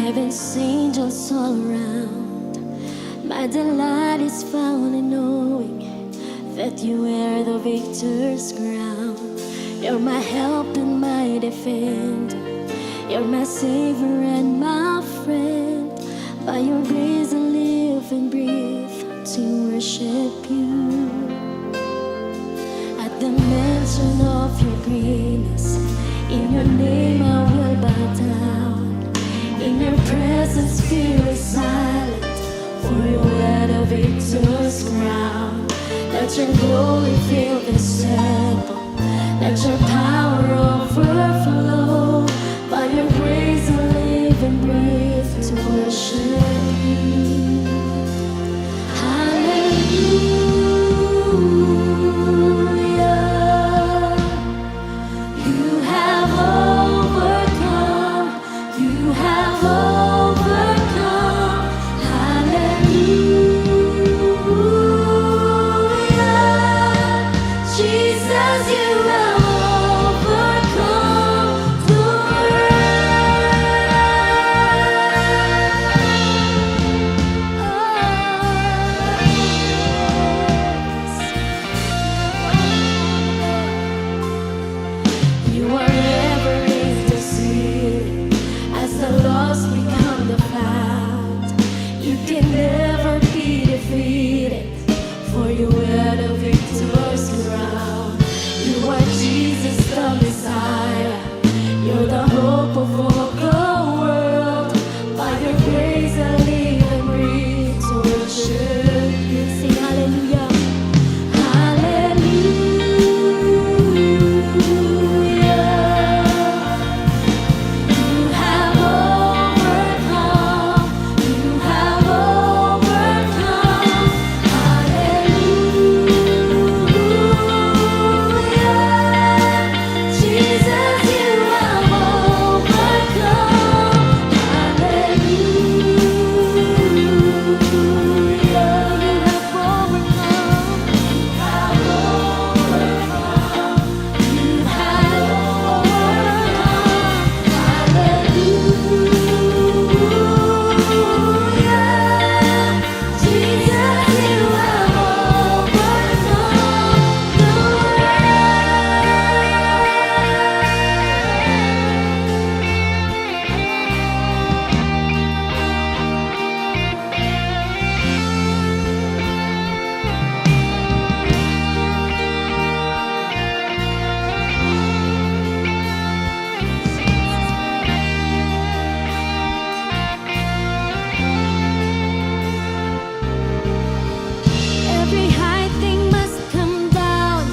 Heaven's angels all around. My delight is found in knowing that you wear the victor's crown. You're my help and my defender. You're my savior and my friend. By your grace I live and breathe to worship you. At the mention of your greatness, in your name I will bow down. In your presence fear is silent, for you wear the victor's crown. Let your glory fill this temple, let your power overflow. By your grace I live and breathe to worship you. Hallelujah. You have overcome, you have overcome. Hallelujah. Jesus, you have overcome the world. You are ever interceding as the lost become the found. You can never be defeated, for you wear the victor's crown. You are Jesus the Messiah. You're the hope of all the world. By your grace I live and breathe to worship you. Sing hallelujah. Hallelujah. You have overcome, you have overcome. Hallelujah. Jesus, you have overcome. Hallelujah. You have overcome, you have overcome, you have overcome. Hallelujah. Jesus, you have overcome the Every high thing must come down,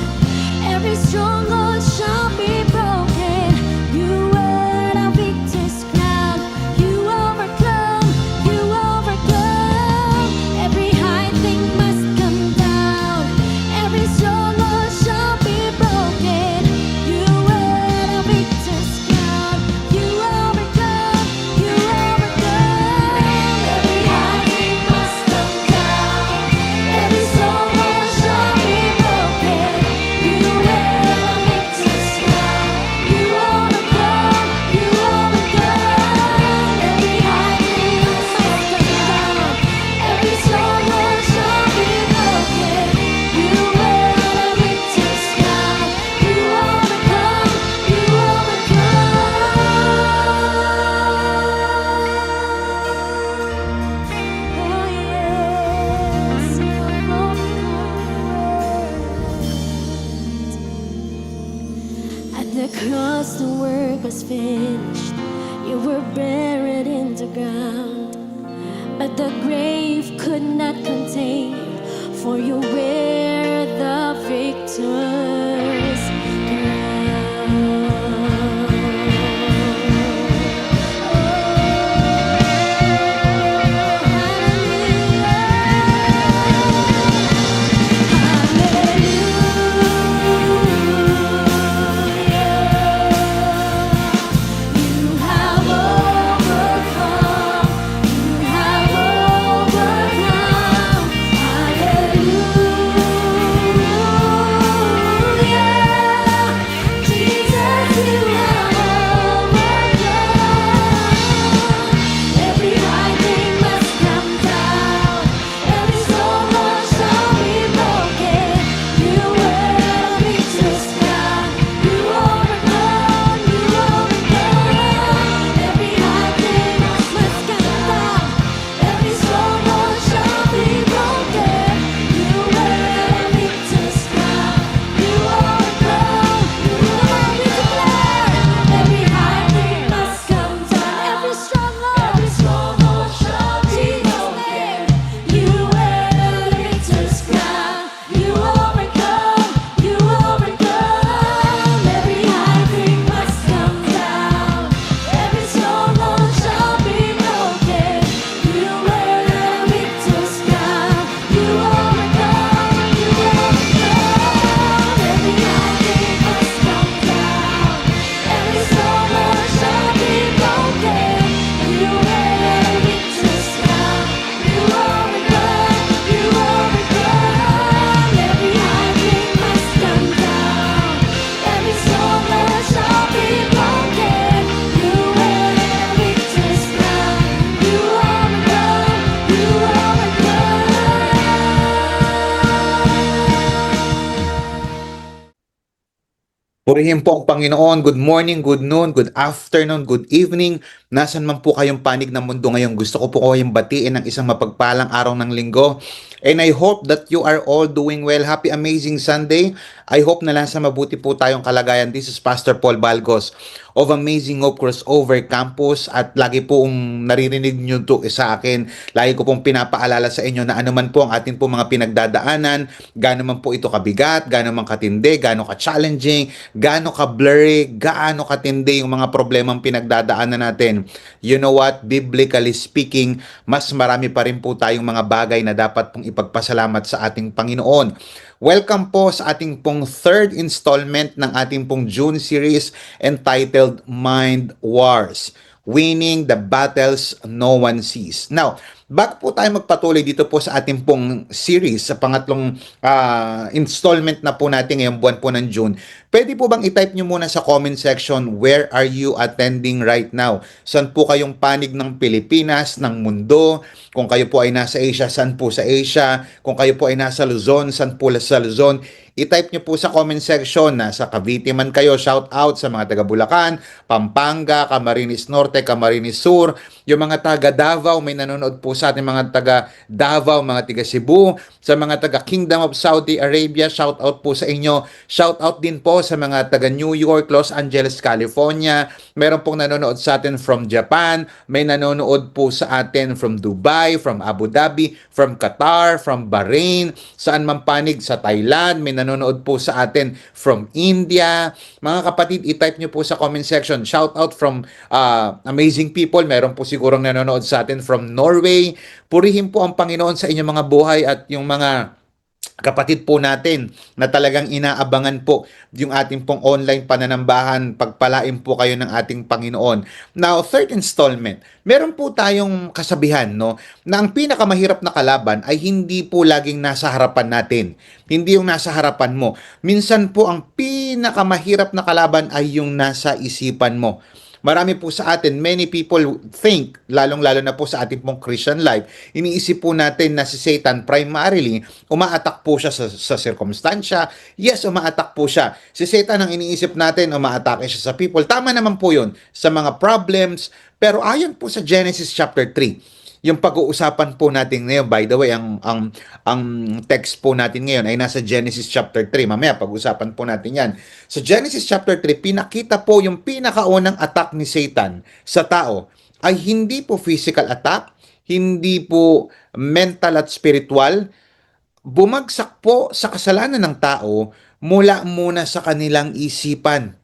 every stronghold shall be broken. You wear the victor's crown, you overcome, you overcome. Every high thing must come down, every stronghold shall be broken. You wear the victor's crown, you overcome, you overcome. Every high thing must come down, every stronghold shall be broken. You wear the victor's crown, you overcome, you overcome. Every high thing must come down, every stronghold shall be broken. You wear the victor's crown, you overcome, you overcome. Oh yes, you overcome. At the cross the work was finished. You were buried in the ground, but the grave could not contain you, for you wear the victor's You have overcome, you have overcome. Hallelujah. Purihin po ang Panginoon. Good morning, good noon, good afternoon, good evening. Nasaan man po kayong panig ng mundo ngayon, gusto ko po kayong batiin ng isang mapagpalang araw ng linggo. And I hope that you are all doing well. Happy amazing Sunday. I hope na nasa mabuti po tayong kalagayan. This is Pastor Paul Balgos of Amazing Hope Crossover Campus at lagi pong naririnig nyo to sa akin. Lagi ko pong pinapaalala sa inyo na anuman po ang ating po mga pinagdadaanan, gaano man po ito kabigat, gaano man katindi, gaano ka-challenging, gaano ka-blurry, gaano katindi yung mga problemang pinagdadaanan natin. You know what? Biblically speaking, mas marami pa rin po tayong mga bagay na dapat pong ipagpasalamat sa ating Panginoon. Welcome po sa ating pong third installment ng ating pong June series entitled Mind Wars, Winning the Battles No One Sees. Now, bago po tayo magpatuloy dito po sa ating pong series, sa pangatlong installment na po natin ngayong buwan po ng June, pwede po bang i-type nyo muna sa comment section, where are you attending right now? Saan po kayong panig ng Pilipinas, ng mundo? Kung kayo po ay nasa Asia, saan po sa Asia? Kung kayo po ay nasa Luzon, saan po sa Luzon? I-type nyo po sa comment section na sa Cavite man kayo, shout out sa mga taga Bulacan, Pampanga, Camarines Norte, Camarines Sur, yung mga taga Davao, may nanonood po sa ating mga taga Davao, mga taga Cebu, sa mga taga Kingdom of Saudi Arabia, shout out po sa inyo. Shout out din po sa mga taga New York, Los Angeles, California. Meron pong nanonood sa atin from Japan, may nanonood po sa atin from Dubai, from Abu Dhabi, from Qatar, from Bahrain, saan man panig sa Thailand, may nanonood po sa atin from India. Mga kapatid, i-type nyo po sa comment section. Shout out from amazing people. Meron po sigurong nanonood sa atin from Norway. Purihin po ang Panginoon sa inyong mga buhay at yung mga kapatid po natin na talagang inaabangan po yung ating pong online pananambahan, pagpalain po kayo ng ating Panginoon. Now, third installment, meron po tayong kasabihan, no, na ang pinakamahirap na kalaban ay hindi po laging nasa harapan natin. Hindi yung nasa harapan mo. Minsan po ang pinakamahirap na kalaban ay yung nasa isipan mo. Marami po sa atin, many people think, lalong-lalo na po sa ating pong Christian life, iniisip po natin na si Satan primarily, umaatak po siya sa circumstansya. Yes, umaatak po siya. Si Satan ang iniisip natin, umaatake siya sa people. Tama naman po yun sa mga problems. Pero ayon po sa Genesis chapter 3, yung pag-uusapan po natin ngayon, by the way, ang text po natin ngayon ay nasa Genesis chapter 3. Mamaya pag-usapan po natin yan. Sa Genesis chapter 3, pinakita po yung pinakaunang attack ni Satan sa tao ay hindi po physical attack, hindi po mental at spiritual. Bumagsak po sa kasalanan ng tao mula muna sa kanilang isipan.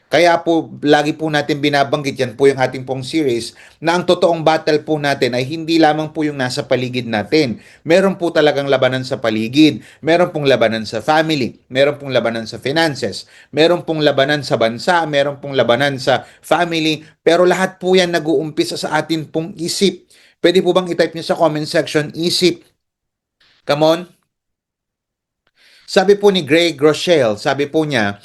Kaya po, lagi po natin binabanggit, yan po yung ating pong series, na ang totoong battle po natin ay hindi lamang po yung nasa paligid natin. Meron po talagang labanan sa paligid. Meron pong labanan sa family. Meron pong labanan sa finances. Meron pong labanan sa bansa. Meron pong labanan sa family. Pero lahat po yan nag-uumpisa sa atin pong isip. Pwede po bang i-type niyo sa comment section, isip? Come on. Sabi po ni Greg Rochelle, sabi po niya,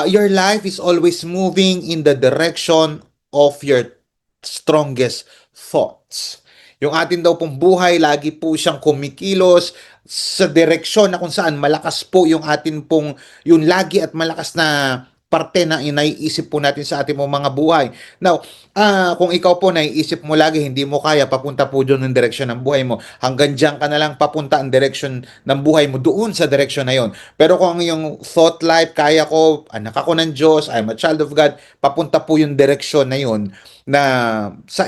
your life is always moving in the direction of your strongest thoughts. Yung atin daw pong buhay, lagi po siyang kumikilos sa direksyon na kung saan malakas po yung atin pong, yung lagi at malakas na parte na naiisip po natin sa ating mga buhay. Now, kung ikaw po naiisip mo lagi, hindi mo kaya, papunta po doon ng direksyon ng buhay mo. Hanggang dyan ka na lang papunta ang direksyon ng buhay mo, doon sa direksyon na yon. Pero kung yung thought life, kaya ko, anak ako ng Diyos, I'm a child of God, papunta po yung direksyon na yon na sa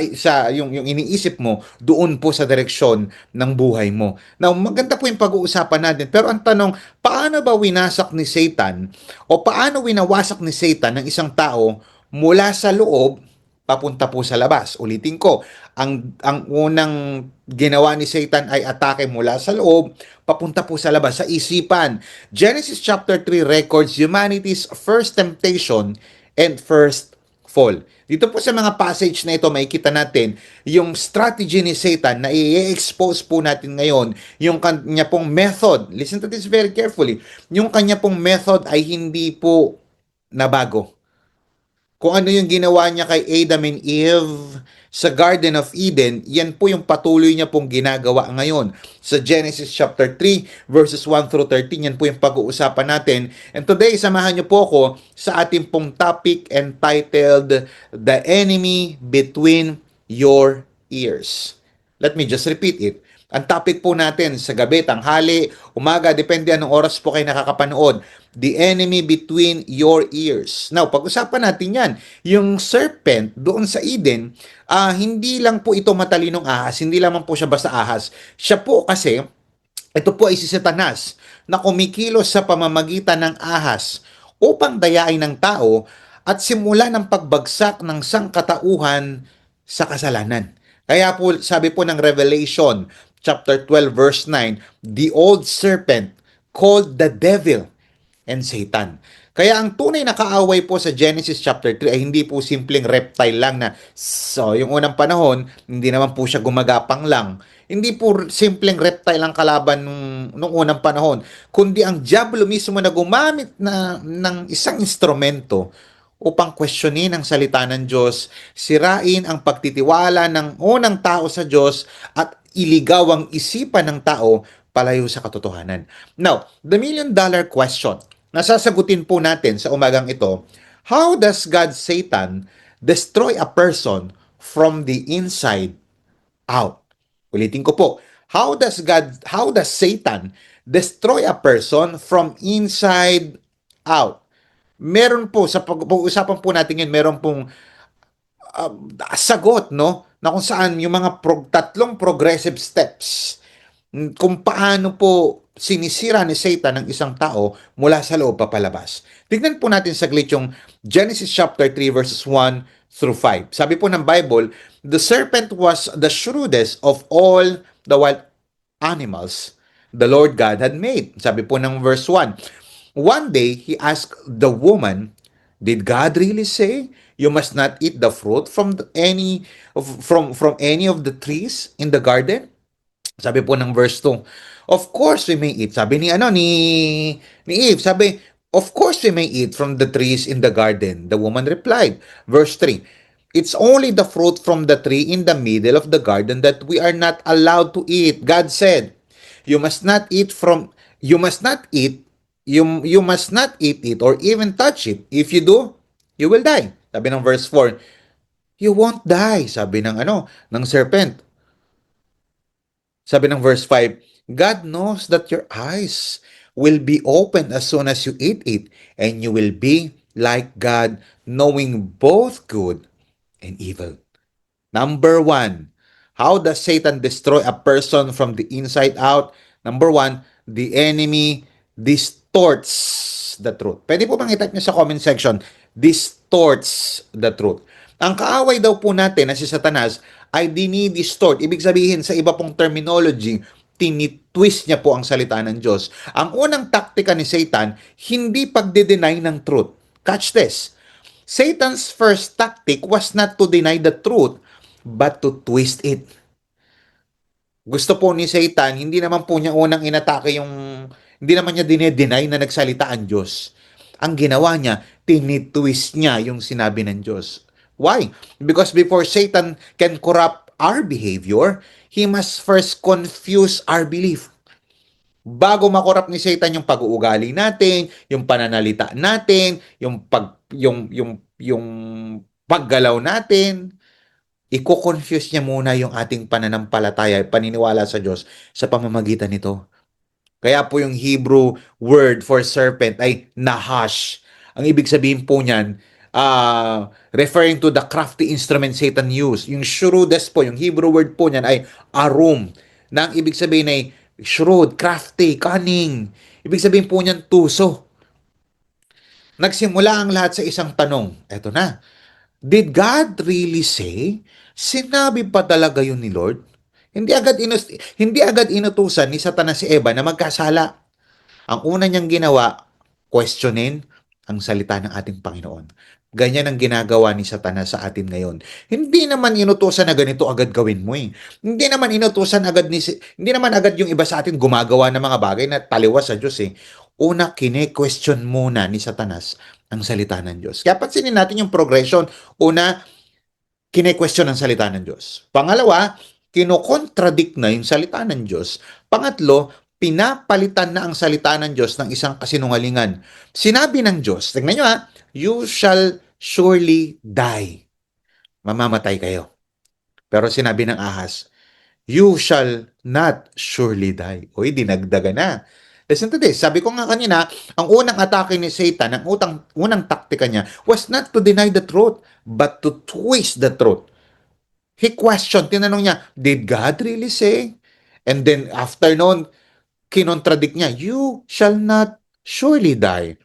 yung iniisip mo doon po sa direksyon ng buhay mo. Now, maganda po yung pag-uusapan natin. Pero ang tanong, paano ba winasak ni Satan o paano winawasak ni Satan ng isang tao mula sa loob papunta po sa labas? Ulitin ko, ang unang ginawa ni Satan ay atake mula sa loob papunta po sa labas, sa isipan. Genesis chapter 3 records humanity's first temptation and first fall. Dito po sa mga passage na ito, makikita natin yung strategy ni Satan na i-expose po natin ngayon, yung kanya pong method. Listen to this very carefully. Yung kanya pong method ay hindi po nabago. Kung ano yung ginawa niya kay Adam and Eve sa Garden of Eden, yan po yung patuloy niya pong ginagawa ngayon. Sa Genesis chapter 3 verses 1 through 13, yan po yung pag-uusapan natin. And today, samahan niyo po ako sa ating pong topic entitled The Enemy Between Your Ears. Let me just repeat it. Ang topic po natin sa gabi, tanghali, umaga, depende anong oras po kayo nakakapanood. The enemy between your ears. Now, pag-usapan natin yan. Yung serpent doon sa Eden, hindi lang po ito matalinong ahas, hindi lamang po siya basta ahas. Siya po kasi, ito po ay si Satanas na kumikilos sa pamamagitan ng ahas upang dayain ng tao at simula ng pagbagsak ng sangkatauhan sa kasalanan. Kaya po sabi po ng Revelation chapter 12 verse 9, the old serpent called the devil and Satan. Kaya ang tunay na kaaway po sa Genesis chapter 3 ay hindi po simpleng reptile lang na yung unang panahon, hindi naman po siya gumagapang lang. Hindi po simpleng reptile ang kalaban nung unang panahon, kundi ang diablo mismo na gumamit ng isang instrumento upang questionin ang salita ng Diyos, sirain ang pagtitiwala ng unang tao sa Diyos at iligaw ang isipan ng tao palayo sa katotohanan. Now, the million-dollar question na sasagutin po natin sa umagang ito, how does God Satan destroy a person from the inside out? Ulitin ko po, how does Satan destroy a person from inside out? Meron po, sa pag-uusapan po natin yun, meron pong sagot, no? Na kung saan yung mga tatlong progressive steps kung paano po sinisira ni Satan ng isang tao mula sa loob papalabas. Tignan po natin saglit yung Genesis chapter 3 verses 1 through 5. Sabi po ng Bible, the serpent was the shrewdest of all the wild animals the Lord God had made. Sabi po ng verse 1. One day, he asked the woman, did God really say you must not eat the fruit from any of the trees in the garden? Sabi po ng verse 2, of course we may eat. Sabi ni Eve, sabi, of course we may eat from the trees in the garden. The woman replied, verse 3, it's only the fruit from the tree in the middle of the garden that we are not allowed to eat. God said, you must not eat you must not eat, you must not eat it or even touch it. If you do, you will die. Sabi ng verse 4, you won't die, sabi ng serpent. Sabi ng verse 5, God knows that your eyes will be opened as soon as you eat it, and you will be like God, knowing both good and evil. Number 1, how does Satan destroy a person from the inside out? Number 1, the enemy distorts the truth. Pwede po bang itype nyo sa comment section, distorts the truth. Ang kaaway daw po natin na si Satanas ay dinidistort. Ibig sabihin sa iba pong terminology, tinitwist niya po ang salita ng Diyos. Ang unang taktika ni Satan, hindi pagde-deny ng truth. Catch this. Satan's first tactic was not to deny the truth, but to twist it. Gusto po ni Satan, hindi naman po niya unang inatake hindi naman niya dinedeny na nagsalita ang Diyos. Ang ginawa niya, tinitwist niya yung sinabi ng Diyos. Why? Because before Satan can corrupt our behavior, he must first confuse our belief. Bago makorap ni Satan yung pag-uugali natin, yung pananalita natin, yung paggalaw natin, iko-confuse niya muna yung ating pananampalataya, paniniwala sa Diyos sa pamamagitan nito. Kaya po yung Hebrew word for serpent ay nahash. Ang ibig sabihin po niyan, referring to the crafty instrument Satan used. Yung shrewdest po, yung Hebrew word po niyan ay arum. Na ang ibig sabihin ay shrewd, crafty, cunning. Ibig sabihin po niyan tuso. Nagsimula ang lahat sa isang tanong. Eto na. Did God really say? Sinabi pa talaga yun ni Lord? Hindi agad inutusan ni Satanas si Eva na magkasala. Ang una niyang ginawa, questionin ang salita ng ating Panginoon. Ganyan ang ginagawa ni Satanas sa atin ngayon. Hindi naman inutusan na ganito agad gawin mo eh. Hindi naman agad yung iba sa atin gumagawa ng mga bagay na taliwas sa Diyos eh. Una, kine-question muna ni Satanas ang salita ng Diyos. Kaya pansinin natin yung progression. Una, kine-question ang salita ng Diyos. Pangalawa, kinokontradict na yung salita ng Diyos. Pangatlo, pinapalitan na ang salita ng Diyos ng isang kasinungalingan. Sinabi ng Diyos, tingnan nyo ha, you shall surely die. Mamamatay kayo. Pero sinabi ng ahas, you shall not surely die. Uy, dinagdagan na. Listen to this. Sabi ko nga kanina, ang unang atake ni Satan, ang unang taktika niya was not to deny the truth, but to twist the truth. He questioned, tinanong niya, did God really say? And then after noon, kinontradict niya, you shall not surely die.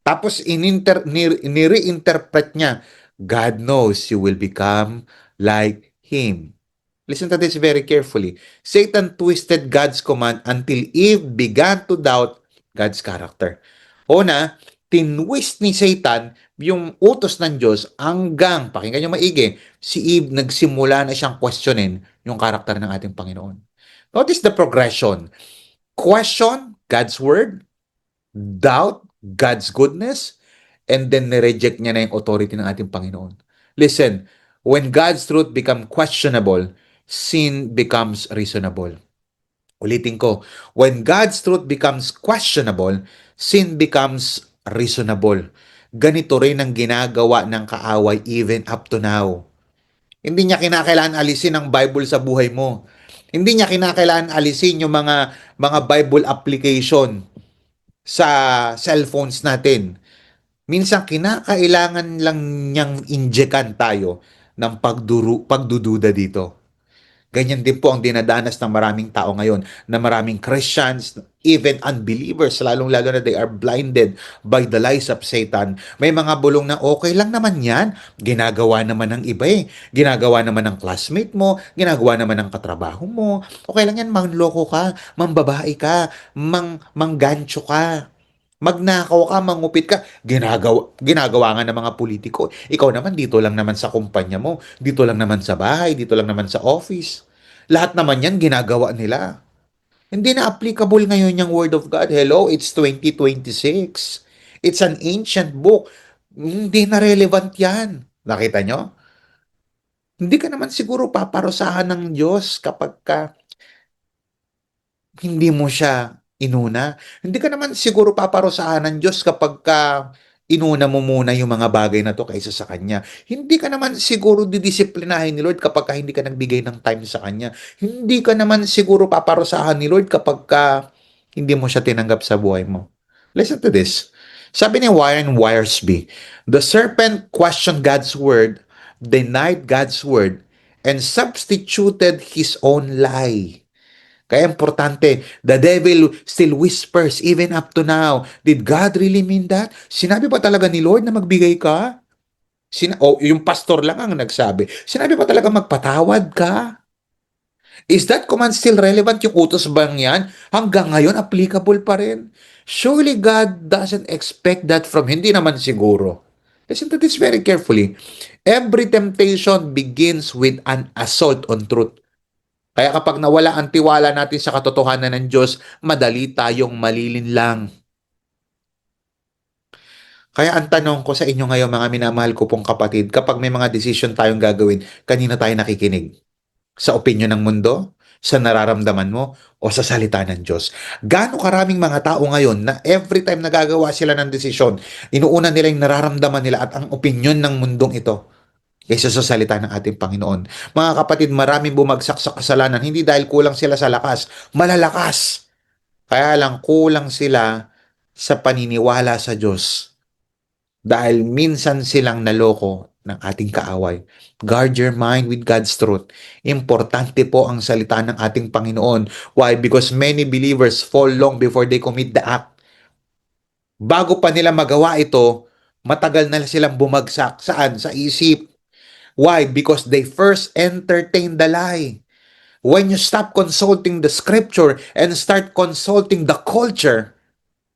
Tapos nire-interpret niya, God knows you will become like Him. Listen to this very carefully. Satan twisted God's command until Eve began to doubt God's character. Una, tinwist ni Satan yung utos ng Diyos hanggang, pakinggan nyo maigi, si Eve nagsimula na siyang questionin yung karakter ng ating Panginoon. Notice the progression. Question God's word, doubt God's goodness, and then nireject niya na yung authority ng ating Panginoon. Listen, when God's truth become questionable, sin becomes reasonable. Ulitin ko, when God's truth becomes questionable, sin becomes reasonable. Ganito rin ang ginagawa ng kaaway even up to now. Hindi niya kinakailangan alisin ang Bible sa buhay mo. Hindi niya kinakailangan alisin yung mga Bible application sa cellphones natin. Minsan kinakailangan lang niyang injekan tayo ng pagdududa dito. Ganyan din po ang dinadanas ng maraming tao ngayon, na maraming Christians, even unbelievers, lalong-lalo na they are blinded by the lies of Satan. May mga bulong na okay lang naman yan, ginagawa naman ng iba eh. Ginagawa naman ng classmate mo, ginagawa naman ng katrabaho mo. Okay lang yan, mangloko ka, mambabae ka, manggancho ka. Magnakaw ka, mangupit ka, ginagawa nga ng mga politiko. Ikaw naman, dito lang naman sa kumpanya mo, dito lang naman sa bahay, dito lang naman sa office. Lahat naman yan ginagawa nila. Hindi na applicable ngayon yung Word of God. Hello, it's 2026. It's an ancient book. Hindi na relevant yan. Nakita nyo? Hindi ka naman siguro paparusahan ng Diyos kapag hindi mo siya inuna. Hindi ka naman siguro paparusahan ng Diyos kapag inuna mo muna yung mga bagay na to kaysa sa Kanya. Hindi ka naman siguro didisiplinahin ni Lord kapag hindi ka nagbigay ng time sa Kanya. Hindi ka naman siguro paparusahan ni Lord kapag hindi mo siya tinanggap sa buhay mo. Listen to this. Sabi ni Warren Wiersbe, the serpent questioned God's word, denied God's word, and substituted his own lie. Kaya importante, the devil still whispers even up to now. Did God really mean that? Sinabi ba talaga ni Lord na magbigay ka? Yung pastor lang ang nagsabi. Sinabi ba talaga magpatawad ka? Is that command still relevant? Yung utos bang yan? Hanggang ngayon, applicable pa rin. Surely God doesn't expect that from, hindi naman siguro. Listen to this very carefully. Every temptation begins with an assault on truth. Kaya kapag nawala ang tiwala natin sa katotohanan ng Diyos, madali tayong malilinlang. Kaya ang tanong ko sa inyo ngayon, mga minamahal ko pong kapatid, kapag may mga decision tayong gagawin, kanina tayo nakikinig? Sa opinion ng mundo? Sa nararamdaman mo? O sa salita ng Diyos? Gaano karaming mga tao ngayon na every time nagagawa sila ng desisyon, inuuna nila yung nararamdaman nila at ang opinion ng mundong ito kaysa sa salita ng ating Panginoon. Mga kapatid, maraming bumagsak sa kasalanan, hindi dahil kulang sila sa lakas, malalakas. Kaya lang kulang sila sa paniniwala sa Diyos. Dahil minsan silang naloko ng ating kaaway. Guard your mind with God's truth. Importante po ang salita ng ating Panginoon. Why? Because many believers fall long before they commit the act. Bago pa nila magawa ito, matagal na silang bumagsak. Saan? Sa isip. Why? Because they first entertain the lie. When you stop consulting the scripture and start consulting the culture,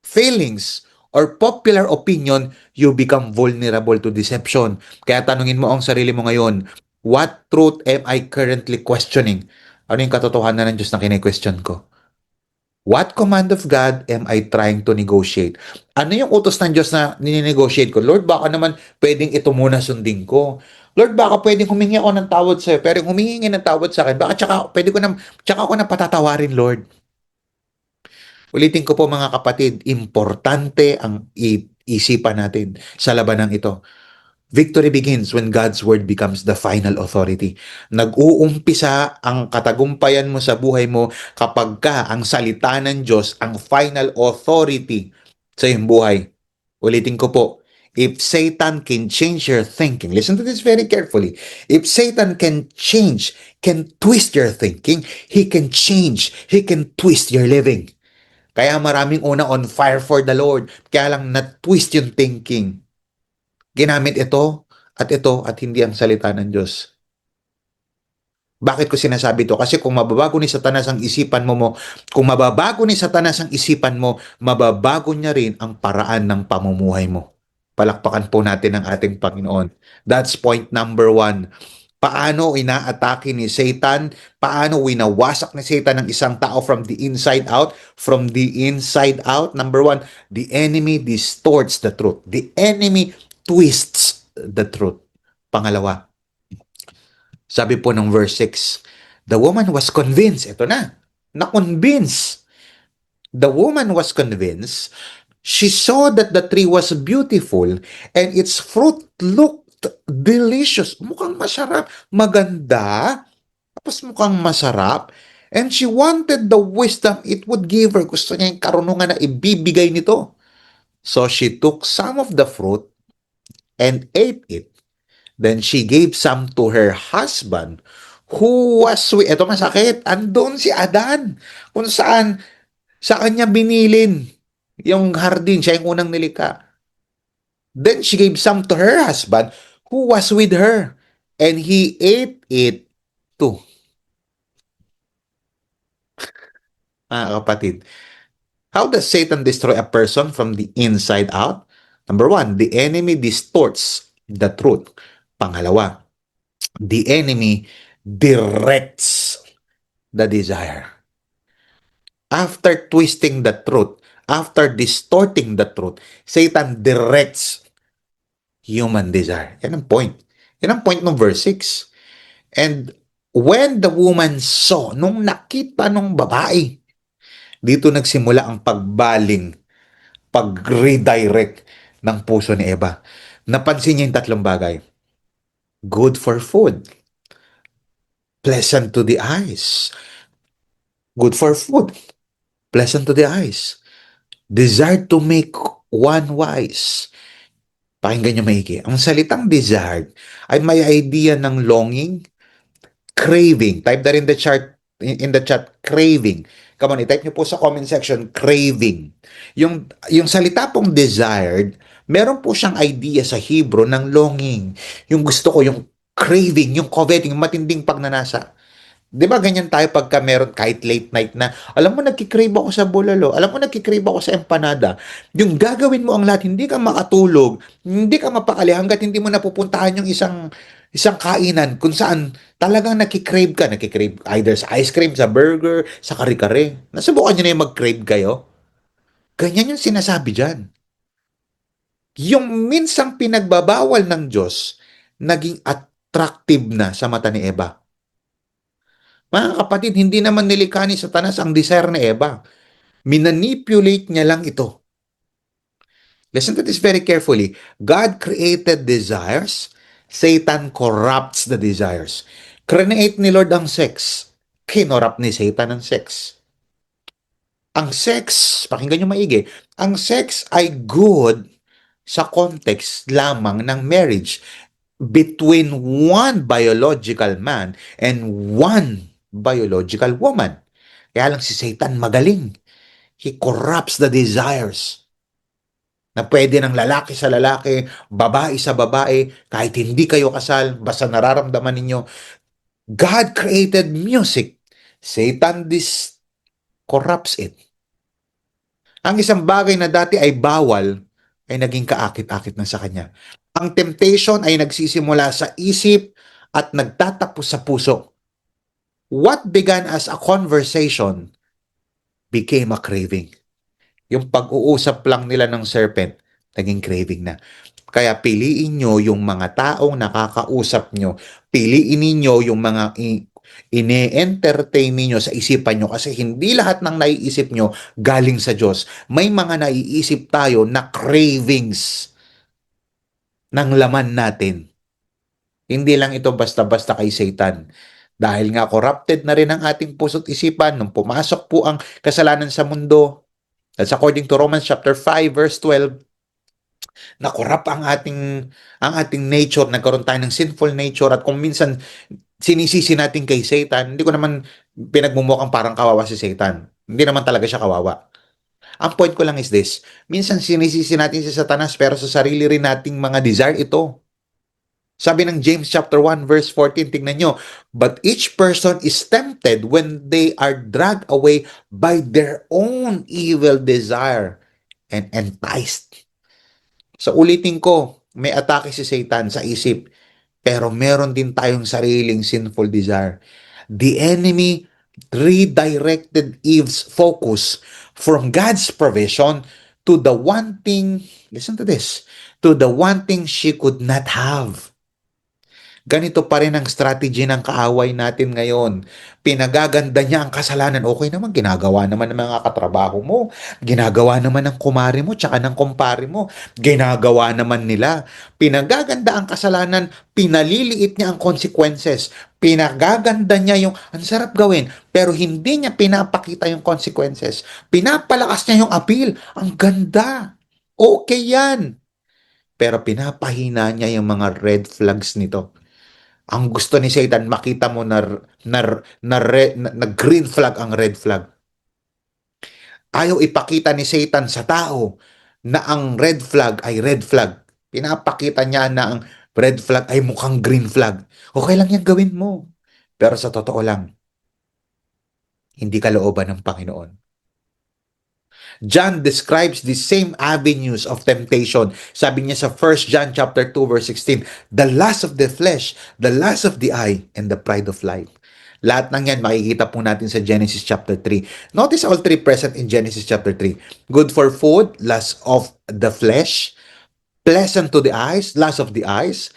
feelings, or popular opinion, you become vulnerable to deception. Kaya tanungin mo ang sarili mo ngayon, what truth am I currently questioning? Ano yung katotohanan ng Diyos na kine-question ko? What command of God am I trying to negotiate? Ano yung utos ng Diyos na nini-negotiate ko? Lord, baka naman pwedeng ito muna sundin ko. Lord, baka pwedeng humingi ako ng tawad sa'yo. Pero kung humingi ng tawad sa akin, baka tsaka ako na patatawarin, Lord. Ulitin ko po mga kapatid, importante ang isipan natin sa labanang ito. Victory begins when God's word becomes the final authority. Nag-uumpisa ang katagumpayan mo sa buhay mo kapag ka ang salita ng Diyos ang final authority sa iyong buhay. Ulitin ko po, if Satan can change your thinking, listen to this very carefully. If Satan can twist your thinking, he can twist your living. Kaya maraming una on fire for the Lord, kaya lang na-twist yung thinking. Ginamit ito at hindi ang salita ng Diyos. Bakit ko sinasabi to? Kasi kung mababago ni Satanas ang isipan mo, kung mababago ni Satanas ang isipan mo, mababago niya rin ang paraan ng pamumuhay mo. Palakpakan po natin ang ating Panginoon. That's point number 1. Paano inaatake ni Satan? Paano winawasak ni Satan ng isang tao from the inside out? From the inside out, number 1, the enemy distorts the truth. The enemy twists the truth. Pangalawa, sabi po ng verse 6, the woman was convinced. Ito na-convince. The woman was convinced. She saw that the tree was beautiful and its fruit looked delicious. Mukhang masarap. Maganda. Tapos mukhang masarap. And she wanted the wisdom it would give her. Gusto niya yung karunungan na ibibigay nito. So she took some of the fruit and ate it. Then she gave some to her husband who was with... Ito masakit. Andun si Adan. Kung saan sa kanya binilin yung hardin. Siya yung unang nilikha. Then she gave some to her husband who was with her. And he ate it too. Kapatid. How does Satan destroy a person from the inside out? Number 1, the enemy distorts the truth. Pangalawa, the enemy directs the desire. After twisting the truth, after distorting the truth, Satan directs human desire. Yan ang point. Yan ang point ng verse 6. And when the woman saw, nung nakita nung babae, dito nagsimula ang pagbaling, pag-redirect ng puso ni Eva. Napansin niya yung tatlong bagay. Good for food. Pleasant to the eyes. Good for food. Pleasant to the eyes. Desire to make one wise. Pakinggan niyo maigi. Ang salitang desired ay may idea ng longing, craving. Type that in the chat, craving. Come on, i-type niyo po sa comment section, craving. Yung salita pong desired, meron po siyang idea sa Hebrew ng longing. Yung gusto ko, yung craving, yung coveting, yung matinding pagnanasa. Di ba ganyan tayo pagka meron kahit late night na, alam mo nagkikrave ako sa bulalo, alam mo nagkikrave ako sa empanada, yung gagawin mo ang lahat, hindi ka makatulog, hindi ka mapakali hanggat hindi mo napupuntahan yung isang kainan kung saan talagang nagkikrave either sa ice cream, sa burger, sa kare-kare. Nasubukan nyo na yung mag-crave kayo? Ganyan yung sinasabi dyan. Yung minsang pinagbabawal ng Diyos, naging attractive na sa mata ni Eva. Mga kapatid, hindi naman nilikha ni Satanas ang desire ni Eva. Minanipulate niya lang ito. Listen to this very carefully. God created desires. Satan corrupts the desires. Create ni Lord ang sex. Kinorrupt ni Satan ang sex. Ang sex, pakinggan nyo maigi, ang sex ay good sa context lamang ng marriage between one biological man and one biological woman. Kaya lang si Satan magaling. He corrupts the desires. Na pwede ng lalaki sa lalaki, babae sa babae, kahit hindi kayo kasal, basta nararamdaman ninyo. God created music. Satan corrupts it. Ang isang bagay na dati ay bawal, ay naging kaakit-akit na sa kanya. Ang temptation ay nagsisimula sa isip at nagtatapos sa puso. What began as a conversation became a craving. Yung pag-uusap lang nila ng serpent, naging craving na. Kaya piliin nyo yung mga taong nakakausap nyo. Piliin ninyo yung mga ine-entertain ninyo sa isipan nyo kasi hindi lahat ng naiisip nyo galing sa Diyos. May mga naiisip tayo na cravings ng laman natin. Hindi lang ito basta-basta kay Satan. Dahil nga corrupted na rin ang ating puso't isipan nung pumasok po ang kasalanan sa mundo. That's according to Romans chapter 5 verse 12, na-corrupt ang ating nature, nagkaroon tayo ng sinful nature at kung minsan sinisisi natin kay Satan, hindi ko naman pinagmumukhang parang kawawa si Satan. Hindi naman talaga siya kawawa. Ang point ko lang is this, minsan sinisisi natin si Satanas pero sa sarili rin nating mga desire ito. Sabi ng James chapter 1 verse 14, tingnan nyo, but each person is tempted when they are dragged away by their own evil desire and enticed. So ulitin ko, may atake si Satan sa isip, pero meron din tayong sariling sinful desire. The enemy redirected Eve's focus from God's provision to the one thing, listen to this, to the one thing she could not have. Ganito pa rin ang strategy ng kaaway natin ngayon. Pinagaganda niya ang kasalanan. Okay naman, ginagawa naman ng mga katrabaho mo. Ginagawa naman ng kumari mo, tsaka ng kumpare mo. Ginagawa naman nila. Pinagaganda ang kasalanan, pinaliliit niya ang consequences. Pinagaganda niya yung, ang sarap gawin, pero hindi niya pinapakita yung consequences. Pinapalakas niya yung appeal. Ang ganda. Okay yan. Pero pinapahina niya yung mga red flags nito. Ang gusto ni Satan, makita mo na green flag ang red flag. Ayaw ipakita ni Satan sa tao na ang red flag ay red flag. Pinapakita niya na ang red flag ay mukhang green flag. Okay lang yan gawin mo. Pero sa totoo lang, hindi kalooban ng Panginoon. John describes the same avenues of temptation. Sabi niya sa 1 John chapter 2 verse 16, the lust of the flesh, the lust of the eye, and the pride of life. Lahat ng yan makikita po natin sa Genesis chapter 3. Notice all three present in Genesis chapter 3. Good for food, lust of the flesh, pleasant to the eyes, lust of the eyes,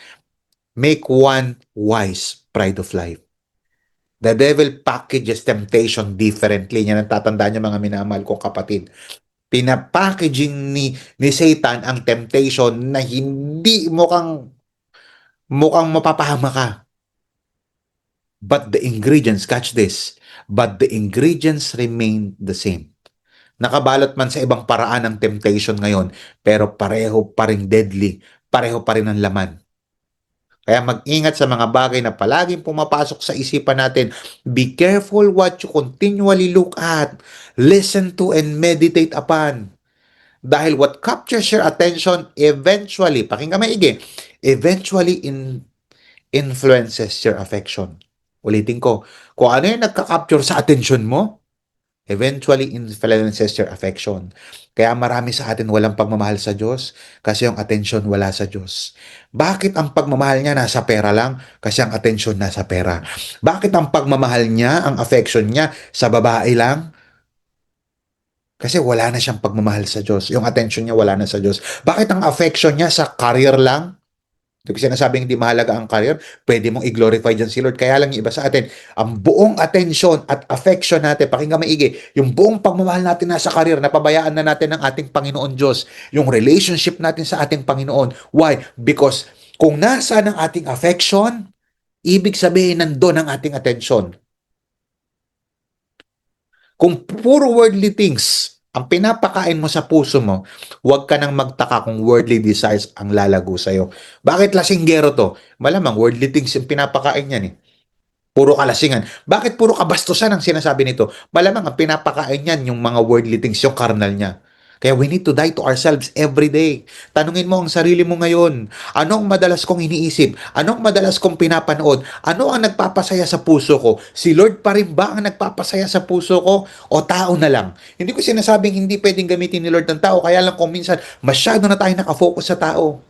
make one wise, pride of life. The devil packages temptation differently. Yan ang tatandaan niyo mga minamahal kong kapatid. Pinapackaging ni Satan ang temptation na hindi mukhang mapapahama ka. But the ingredients, catch this, but the ingredients remain the same. Nakabalot man sa ibang paraan ang temptation ngayon, pero pareho pa rin deadly, pareho pa rin ang laman. Kaya mag-ingat sa mga bagay na palaging pumapasok sa isipan natin. Be careful what you continually look at, listen to, and meditate upon. Dahil what captures your attention eventually, pakinggan maigi, eventually influences your affection. Ulitin ko, kung ano yung nagka-capture sa attention mo, eventually influences your affection. Kaya marami sa atin walang pagmamahal sa Diyos kasi yung attention wala sa Diyos. Bakit ang pagmamahal niya nasa pera lang? Kasi ang attention nasa pera. Bakit ang pagmamahal niya, ang affection niya sa babae lang? Kasi wala na siyang pagmamahal sa Diyos. Yung attention niya wala na sa Diyos. Bakit ang affection niya sa career lang? Hindi ko sinasabing hindi mahalaga ang career. Pwede mong i-glorify dyan si Lord. Kaya lang yung iba sa atin, ang buong attention at affection natin, pakinggan maigi, yung buong pagmamahal natin nasa career, napabayaan na natin ng ating Panginoon Diyos. Yung relationship natin sa ating Panginoon. Why? Because kung nasa ng ating affection, ibig sabihin nandun ang ating attention. Kung puro worldly things ang pinapakain mo sa puso mo, huwag ka nang magtaka kung worldly desires ang lalago sa'yo. Bakit lasinggero to? Malamang worldly things yung pinapakain niyan eh. Puro kalasingan. Bakit puro kabastusan ang sinasabi nito? Malamang ang pinapakain niyan yung mga worldly things, yung carnal niya. Kaya we need to die to ourselves every day. Tanungin mo ang sarili mo ngayon. Anong madalas kong iniisip? Anong madalas kong pinapanood? Ano ang nagpapasaya sa puso ko? Si Lord pa rin ba ang nagpapasaya sa puso ko? O tao na lang? Hindi ko sinasabing hindi pwedeng gamitin ni Lord ng tao. Kaya lang kung minsan masyado na tayo nakafocus sa tao.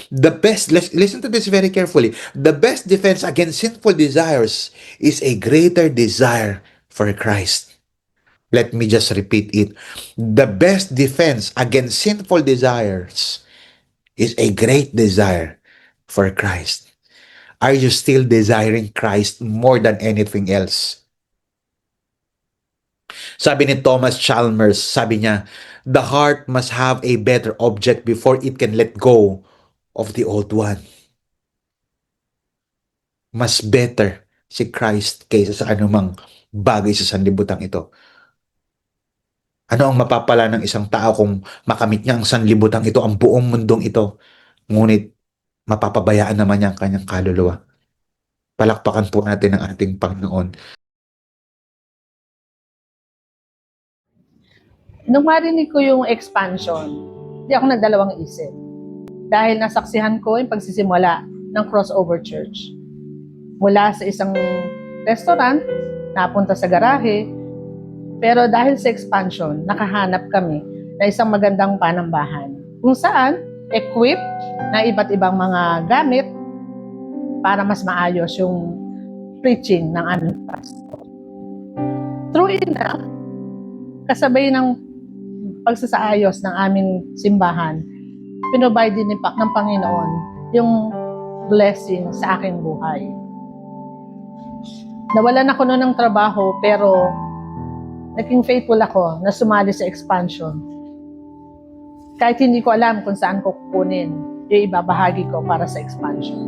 The best, listen to this very carefully. The best defense against sinful desires is a greater desire for Christ. Let me just repeat it. The best defense against sinful desires is a great desire for Christ. Are you still desiring Christ more than anything else? Sabi ni Thomas Chalmers, sabi niya, the heart must have a better object before it can let go of the old one. Mas better si Christ kaysa sa anumang bagay sa sanlibutan ito. Ano ang mapapala ng isang tao kung makamit niya ang sanlibutan ito, ang buong mundong ito, ngunit mapapabayaan naman niya ang kanyang kaluluwa. Palakpakan po natin ang ating Panginoon. Nung marinig ko yung expansion, di ako nagdalawang isip. Dahil nasaksihan ko yung pagsisimula ng Crossover Church. Mula sa isang restaurant, napunta sa garahe, pero dahil sa expansion, nakahanap kami na isang magandang panambahan kung saan equipped na iba't ibang mga gamit para mas maayos yung preaching ng aming pastor. True enough, kasabay ng pagsasaayos ng aming simbahan, pinobide din ng Panginoon yung blessing sa aking buhay. Nawalan ako noon ng trabaho, pero naging faithful ako na sumali sa expansion. Kahit hindi ko alam kung saan ko kukunin yung ibabahagi ko para sa expansion.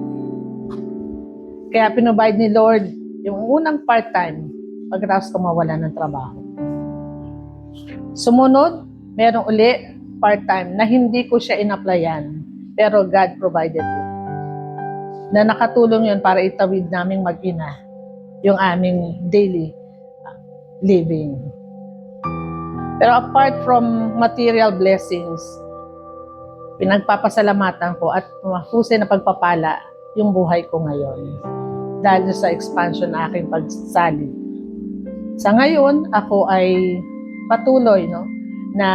Kaya pinobide ni Lord yung unang part-time pagkatapos ko mawala ng trabaho. Sumunod, merong uli part-time na hindi ko siya in-applyan, pero God provided it. Na nakatulong yun para itawid naming mag-ina yung aming daily living. Pero apart from material blessings, pinagpapasalamatan ko at mahusay na pagpapala yung buhay ko ngayon dahil sa expansion na aking pagsali. Sa ngayon, ako ay patuloy na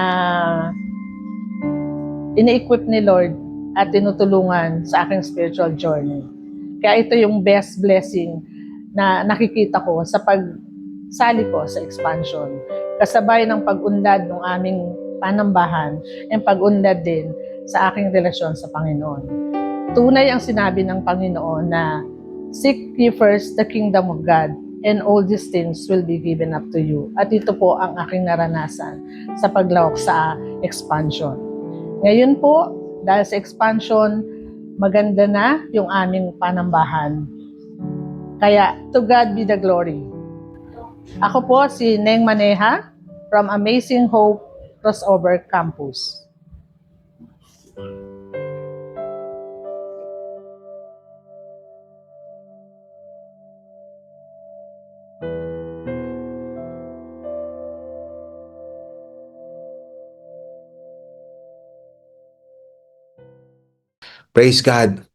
ini-equip ni Lord at tinutulungan sa aking spiritual journey. Kaya ito yung best blessing na nakikita ko sa pagsali ko sa expansion. Kasabay ng pag-unlad ng aming panambahan and pag-unlad din sa aking relasyon sa Panginoon. Tunay ang sinabi ng Panginoon na seek ye first the kingdom of God and all these things will be given up to you. At ito po ang aking naranasan sa paglawak sa expansion. Ngayon po, dahil sa expansion, maganda na yung aming panambahan. Kaya, to God be the glory. Ako po si Neng Maneha from Amazing Hope Crossover Campus. Praise God.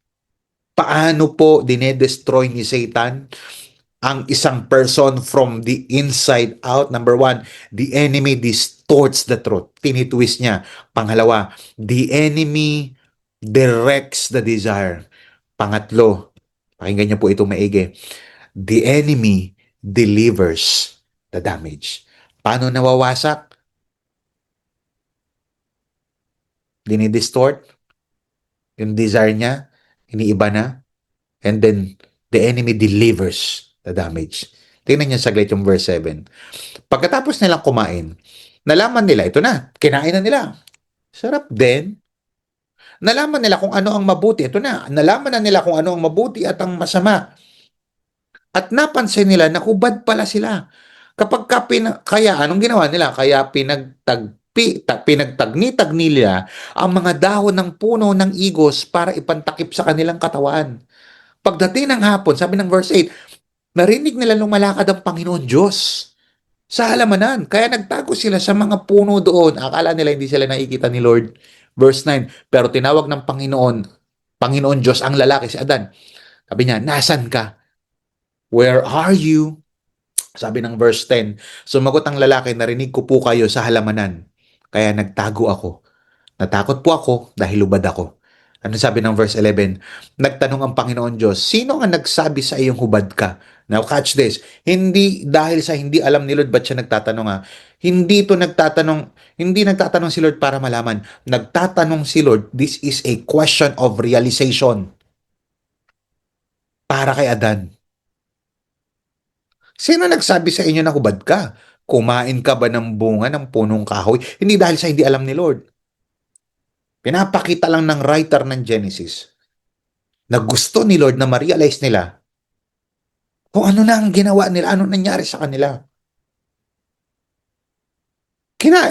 Paano po dinedestroy ni Satan ang isang person from the inside out? Number one, the enemy distorts the truth. Tinitwist niya. Pangalawa, the enemy directs the desire. Pangatlo, pakinggan niyo po itong maigi. The enemy delivers the damage. Paano nawawasak? Dinidistort yung desire niya, iniiba na, and then the enemy delivers the damage. Tingnan niyo saglit yung verse 7. Pagkatapos nilang kumain, nalaman nila, ito na, kinain na nila. Sarap din. Nalaman nila kung ano ang mabuti. Ito na, nalaman na nila kung ano ang mabuti at ang masama. At napansin nila na hubad pala sila. Kaya anong ginawa nila? Kaya pinagtagni-tagni nila ang mga dahon ng puno ng igos para ipantakip sa kanilang katawan. Pagdating ng hapon, sabi ng verse 8, narinig nila lumalakad ang Panginoon Diyos sa halamanan. Kaya nagtago sila sa mga puno doon. Akala nila hindi sila nakikita ni Lord. Verse 9, pero tinawag ng Panginoon Diyos ang lalaki si Adan. Sabi niya, nasan ka? Where are you? Sabi ng verse 10, sumagot ang lalaki, narinig ko po kayo sa halamanan. Kaya nagtago ako. Natakot po ako dahil lubad ako. Ano sabi ng verse 11? Nagtanong ang Panginoon Diyos, sino nga nagsabi sa iyong hubad ka? Now catch this. Hindi dahil sa hindi alam ni Lord ba't siya nagtatanong ha. Hindi nagtatanong si Lord para malaman. Nagtatanong si Lord, this is a question of realization para kay Adan. Sino nagsabi sa inyo na hubad ka? Kumain ka ba ng bunga ng punong kahoy? Hindi dahil sa hindi alam ni Lord. Pinapakita lang ng writer ng Genesis na gusto ni Lord na ma-realize nila kung ano na ang ginawa nila, ano nangyari sa kanila.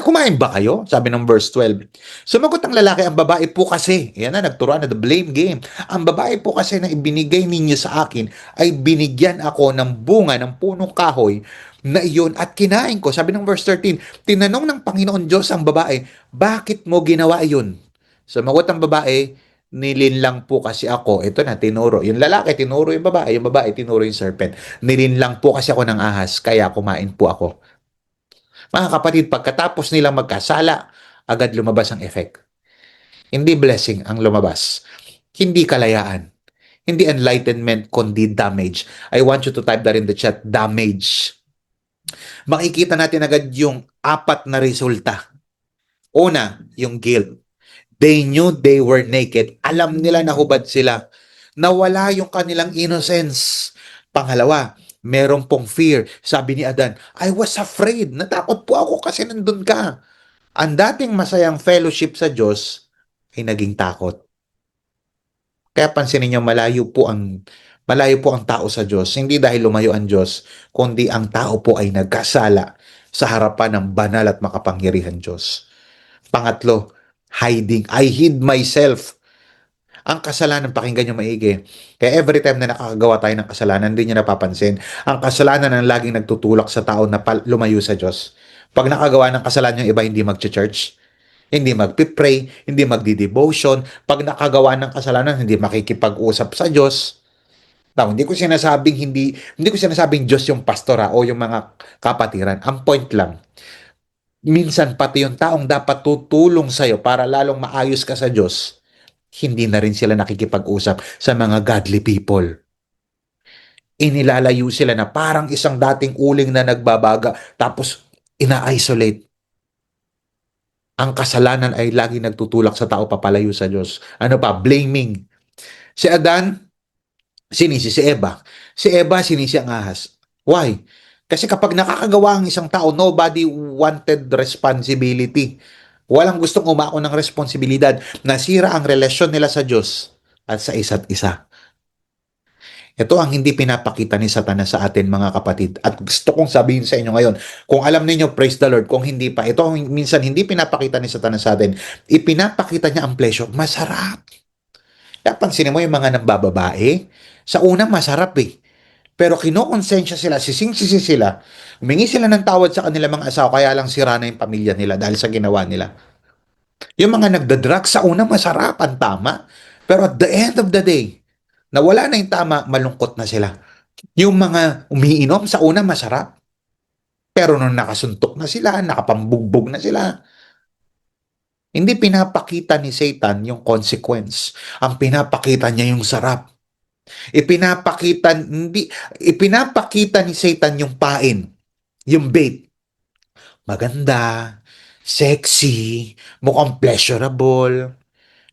Kumain ba kayo? Sabi ng verse 12. Sumagot ang lalaki, ang babae po kasi, yan na, nagturuan na the blame game. Ang babae po kasi na ibinigay ninyo sa akin ay binigyan ako ng bunga ng punong kahoy na iyon at kinain ko. Sabi ng verse 13, tinanong ng Panginoon Diyos ang babae, bakit mo ginawa iyon? Sumagot ang babae, nilinlang po kasi ako. Ito na, tinuro. Yung lalaki, tinuro yung babae tinuro yung serpent. Nilinlang po kasi ako ng ahas, kaya kumain po ako. Mga kapatid, pagkatapos nilang magkasala, agad lumabas ang effect. Hindi blessing ang lumabas. Hindi kalayaan. Hindi enlightenment, kundi damage. I want you to type that in the chat, damage. Makikita natin agad yung apat na resulta. Una, yung guilt. They knew they were naked. Alam nila na hubad sila. Nawala yung kanilang innocence. Pangalawa, meron pong fear. Sabi ni Adan, I was afraid. Natakot po ako kasi nandun ka. Ang dating masayang fellowship sa Diyos ay naging takot. Kaya pansinin niyo, malayo po ang tao sa Diyos. Hindi dahil lumayo ang Diyos, kundi ang tao po ay nagkasala sa harapan ng banal at makapangyarihan Diyos. Pangatlo, hiding. I hid myself. Ang kasalanan, pakinggan nyo maigi. Kaya every time na nakakagawa tayo ng kasalanan, hindi nyo napapansin. Ang kasalanan ang laging nagtutulak sa tao na lumayo sa Diyos. Pag nakagawa ng kasalanan yung iba, hindi mag-church, hindi magpipray, hindi magdi-devotion. Pag nakagawa ng kasalanan, hindi makikipag-usap sa Diyos. Now, hindi ko sinasabing Diyos yung pastora o yung mga kapatiran. Ang point lang, minsan pati yung taong dapat tutulong sa'yo para lalong maayos ka sa Diyos, hindi na rin sila nakikipag-usap sa mga godly people. Inilalayo sila na parang isang dating uling na nagbabaga, tapos ina-isolate. Ang kasalanan ay lagi nagtutulak sa tao papalayo sa Diyos. Ano pa? Blaming. Si Adan, sinisi si Eva. Si Eva, sinisi ang ahas. Why? Kasi kapag nakakagawa ang isang tao, nobody wanted responsibility. Walang gustong umako ng responsibilidad. Nasira ang relasyon nila sa Diyos at sa isa't isa. Ito ang hindi pinapakita ni Satanas sa atin, mga kapatid. At gusto kong sabihin sa inyo ngayon, kung alam niyo, praise the Lord. Kung hindi pa, ito minsan hindi pinapakita ni Satanas sa atin. Ipinapakita niya ang pleasure. Masarap. Kaya pansinin mo yung mga nambababae. Sa una, masarap eh. Pero kinokonsensya sila, sising-sisi sila. Humingi sila ng tawad sa kanila mga asawa, kaya lang sira na yung pamilya nila dahil sa ginawa nila. Yung mga nagda-drugs sa una, masarap, ang tama. Pero at the end of the day, nawala na yung tama, malungkot na sila. Yung mga umiinom sa una, masarap. Pero nung nakasuntok na sila, nakapambugbog na sila, hindi pinapakita ni Satan yung consequence. Ang pinapakita niya yung sarap. Ipinapakita ni Satan yung pain, yung bait. Maganda, sexy, mukhang pleasurable,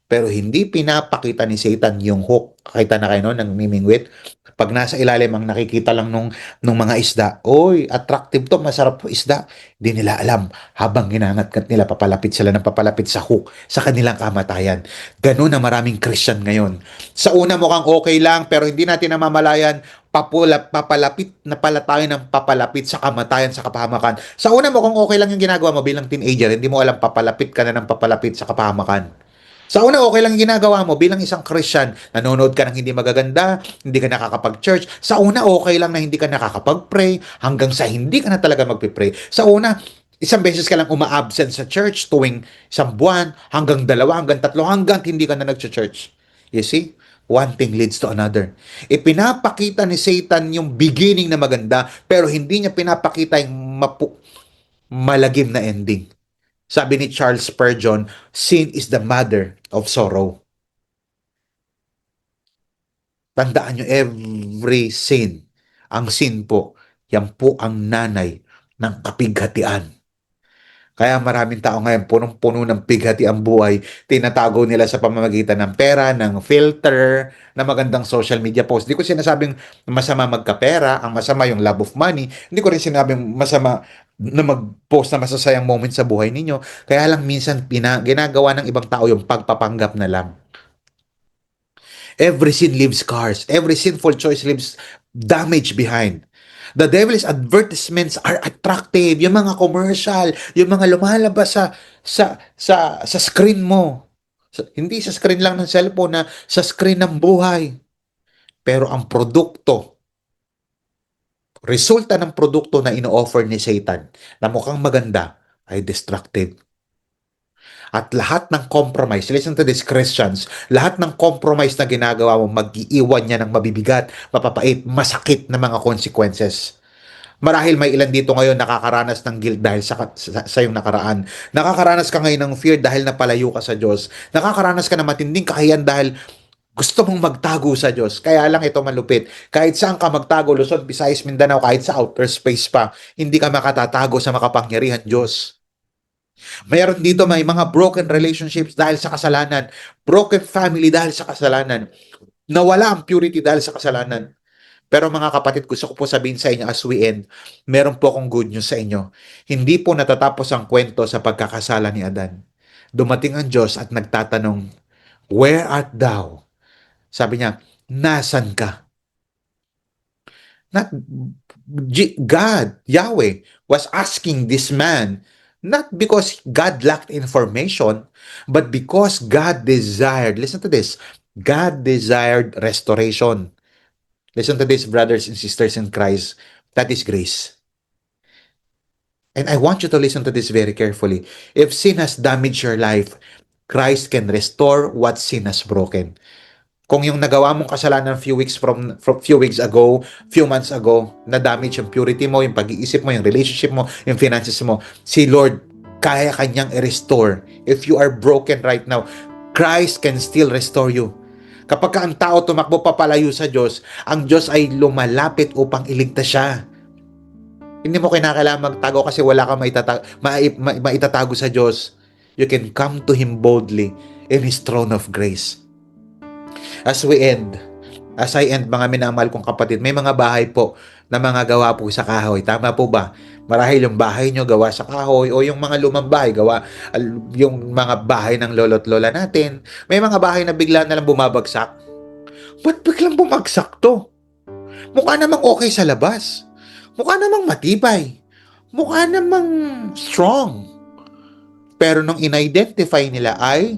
pero hindi pinapakita ni Satan yung hook. Kita na kayo no, ng mimingwit. Pag nasa ilalim ang nakikita lang nung mga isda, oy, attractive to, masarap po isda. Hindi nila alam. Habang ginangat-gat nila, papalapit sila ng papalapit sa hook, sa kanilang kamatayan. Ganun na maraming Christian ngayon. Sa una mukhang okay lang, pero hindi natin namamalayan, papalapit na pala tayo ng papalapit sa kamatayan, sa kapahamakan. Sa una mukhang okay lang yung ginagawa mo bilang teenager, hindi mo alam papalapit ka na ng papalapit sa kapahamakan. Sa una, okay lang ginagawa mo bilang isang Christian. Nanonood ka ng hindi magaganda, hindi ka nakakapag-church. Sa una, okay lang na hindi ka nakakapag-pray, hanggang sa hindi ka na talaga magpipray. Sa una, isang beses ka lang uma-absent sa church tuwing isang buwan, hanggang dalawa, hanggang tatlo, hanggang hindi ka na nag-church. You see? One thing leads to another. Ipinapakita ni Satan yung beginning na maganda, pero hindi niya pinapakita yung malagim na ending. Sabi ni Charles Spurgeon, sin is the mother of sorrow. Tandaan nyo, every sin, ang sin po, yan po ang nanay ng kapighatian. Kaya maraming tao ngayon, punong-puno ng pighati ang buhay, tinatago nila sa pamamagitan ng pera, ng filter, na magandang social media post. Hindi ko sinasabing masama magkapera, ang masama yung love of money. Hindi ko rin sinabing masama na mag-post na masasayang moment sa buhay ninyo. Kaya lang minsan ginagawa ng ibang tao yung pagpapanggap na lang. Every sin leaves scars. Every sinful choice leaves damage behind. The devil's advertisements are attractive. Yung mga commercial, yung mga lumalabas sa screen mo. Hindi sa screen lang ng cellphone, na sa screen ng buhay. Pero ang produkto, resulta ng produkto na ino-offer ni Satan na mukhang maganda ay destructive. At lahat ng compromise, listen to this, Christians, lahat ng compromise na ginagawa mo, mag-iiwan niya ng mabibigat, mapapait, masakit na mga consequences. Marahil may ilan dito ngayon nakakaranas ng guilt dahil sa iyong nakaraan. Nakakaranas ka ngayon ng fear dahil napalayo ka sa Diyos. Nakakaranas ka ng matinding kahiyan dahil gusto mong magtago sa Diyos. Kaya lang ito malupit. Kahit saan ka magtago, Luzon, Visayas, Mindanao, kahit sa outer space pa, hindi ka makatatago sa makapangyarihan Diyos. Mayroon dito may mga broken relationships dahil sa kasalanan. Broken family dahil sa kasalanan. Nawala ang purity dahil sa kasalanan. Pero mga kapatid, gusto ko po sabihin sa inyo as we end, meron po akong good news sa inyo. Hindi po natatapos ang kwento sa pagkakasala ni Adan. Dumating ang Diyos at nagtatanong, "Where art thou?" Sabi niya, "Nasan ka?" Not God, Yahweh, was asking this man, not because God lacked information, but because God desired, listen to this, God desired restoration. Listen to this, brothers and sisters in Christ. That is grace. And I want you to listen to this very carefully. If sin has damaged your life, Christ can restore what sin has broken. Kung yung nagawa mong kasalanan few weeks ago, few months ago, na damage yung purity mo, yung pag-iisip mo, yung relationship mo, yung finances mo, si Lord kaya kanyang i-restore. If you are broken right now, Christ can still restore you. Kapag ang tao tumakbo papalayo sa Diyos, ang Diyos ay lumalapit upang iligtas siya. Hindi mo kinakailangan magtago kasi wala kang maitatago sa Diyos. You can come to Him boldly in His throne of grace. As I end, mga minamahal kong kapatid, may mga bahay po na mga gawa po sa kahoy. Tama po ba? Marahil yung bahay nyo gawa sa kahoy o yung mga lumang bahay gawa, yung mga bahay ng lolo't lola natin. May mga bahay na bigla na lang bumabagsak. Ba't biglang bumagsak to? Mukha namang okay sa labas. Mukha namang matibay. Mukha namang strong. Pero nung in-identify nila ay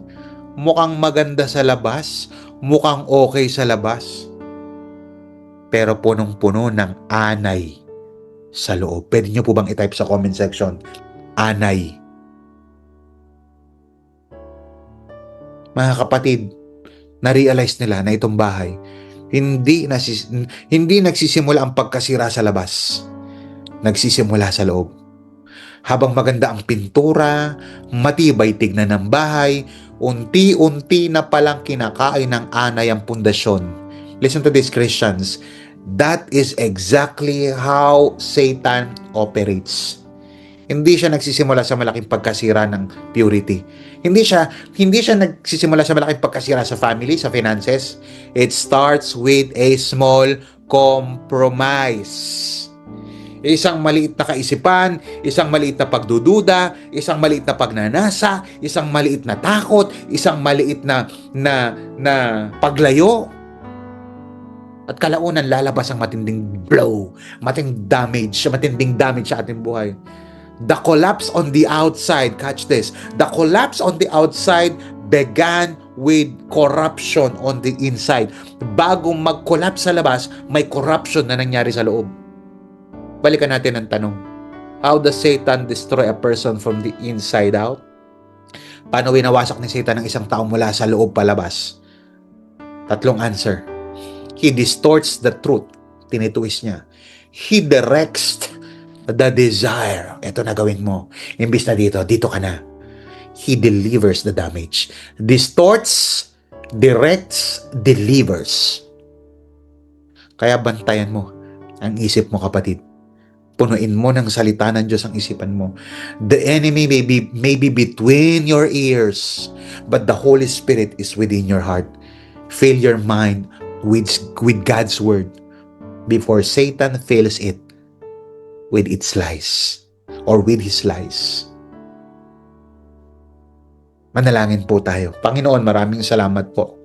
mukhang maganda sa labas, mukhang okay sa labas, pero punong-puno ng anay sa loob. Pwede nyo po bang i-type sa comment section? Anay. Mga kapatid, na-realize nila na itong bahay, hindi nagsisimula ang pagkasira sa labas. Nagsisimula sa loob. Habang maganda ang pintura, matibay tignan ng bahay, unti-unti na palang kinakain ng anay ang pundasyon. Listen to this, Christians. That is exactly how Satan operates. Hindi siya nagsisimula sa malaking pagkasira ng purity. Hindi siya nagsisimula sa malaking pagkasira sa family, sa finances. It starts with a small compromise. Isang maliit na kaisipan, isang maliit na pagdududa, isang maliit na pagnanasa, isang maliit na takot, isang maliit na paglayo. At kalaunan lalabas ang matinding blow, matinding damage sa ating buhay. The collapse on the outside, catch this, the collapse on the outside began with corruption on the inside. Bago mag-collapse sa labas, may corruption na nangyari sa loob. Balikan natin ang tanong. How does Satan destroy a person from the inside out? Paano winawasak ni Satan ang isang tao mula sa loob palabas? Tatlong answer. He distorts the truth. Tinitwist niya. He directs the desire. Ito na gawin mo. Imbis na dito ka na. He delivers the damage. Distorts, directs, delivers. Kaya bantayan mo ang isip mo, kapatid. Punuin mo ng salita ng Diyos ang isipan mo. The enemy may be between your ears, but the Holy Spirit is within your heart. Fill your mind with God's word before Satan fills it with its lies or with his lies. Manalangin po tayo. Panginoon, maraming salamat po.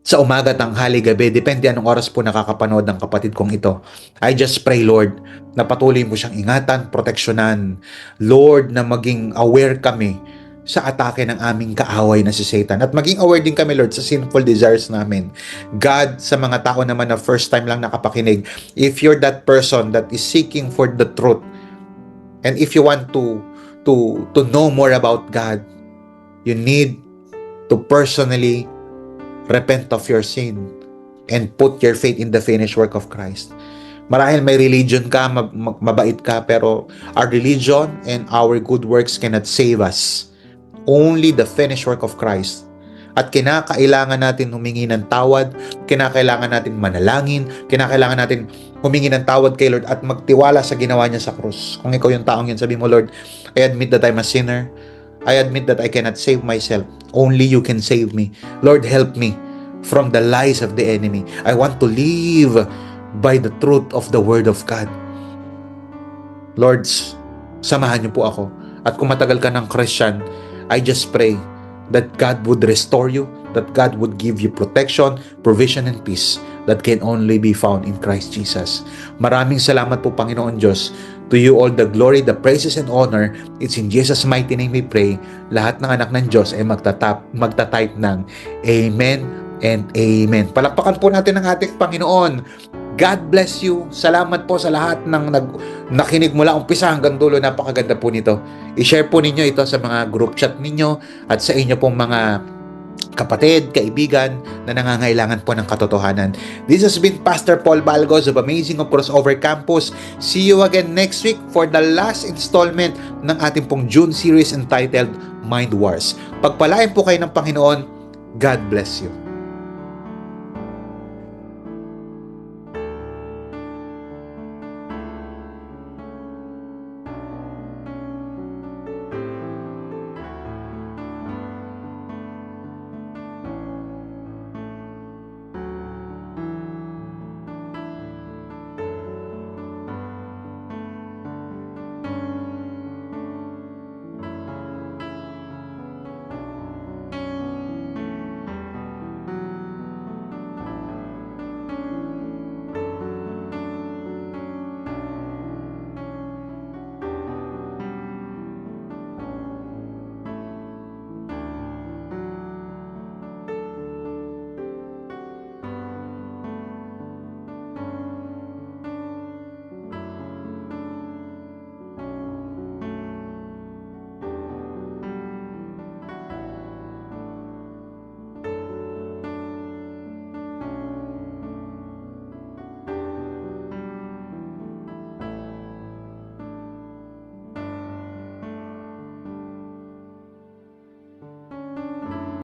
Sa umaga, tanghali, gabi, depende anong oras po nakakapanood ng kapatid kong ito. I just pray, Lord, na patuloy mo siyang ingatan, proteksyonan. Lord, na maging aware kami sa atake ng aming kaaway na si Satan. At maging aware din kami, Lord, sa sinful desires namin. God, sa mga tao naman na first time lang nakapakinig, if you're that person that is seeking for the truth, and if you want to know more about God, you need to personally repent of your sin and put your faith in the finished work of Christ. Marahil may religion ka, mabait ka, pero our religion and our good works cannot save us. Only the finished work of Christ. At kinakailangan natin humingi ng tawad, kinakailangan natin manalangin, kinakailangan natin humingi ng tawad kay Lord at magtiwala sa ginawa niya sa krus. Kung ikaw yung taong yun, sabi mo, Lord, I admit that I'm a sinner. I admit that I cannot save myself. Only you can save me. Lord, help me from the lies of the enemy. I want to live by the truth of the Word of God. Lord, samahan niyo po ako. At kung matagal ka ng Christian, I just pray that God would restore you, that God would give you protection, provision, and peace that can only be found in Christ Jesus. Maraming salamat po, Panginoon Diyos. To you all the glory, the praises, and honor. It's in Jesus' mighty name we pray. Lahat ng anak ng Diyos ay magta-type ng Amen and Amen. Palakpakan po natin ang ating Panginoon. God bless you. Salamat po sa lahat ng nakinig mula umpisa hanggang dulo. Napakaganda po nito. I-share po ninyo ito sa mga group chat ninyo at sa inyo pong mga kapatid, kaibigan na nangangailangan po ng katotohanan. This has been Pastor Paul Balgos of Amazing of Crossover Campus. See you again next week for the last installment ng ating pong June series entitled Mind Wars. Pagpalain po kayo ng Panginoon. God bless you.